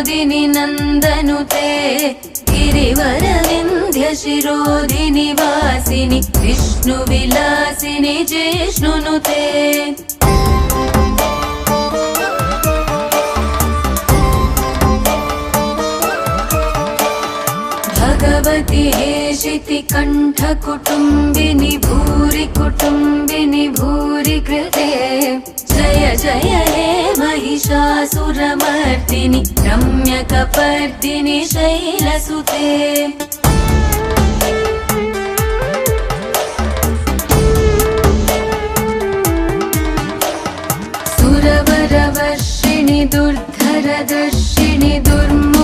विनोदिनि नन्दनुते गिरिवरविन्ध्यशिरोधिनि वासिनि विष्णुविलासिनि जिष्णुनुते भगवति हेशिति कण्ठकुटुम्बिनि भूरि कुटुम्बिनि भूरि कृते जय जय हे महिषासुरमर्दिनि रम्यकपर्दिनि शैलसुते सुरवरवर्षिणि दुर्धरदर्शिणि दुर्मु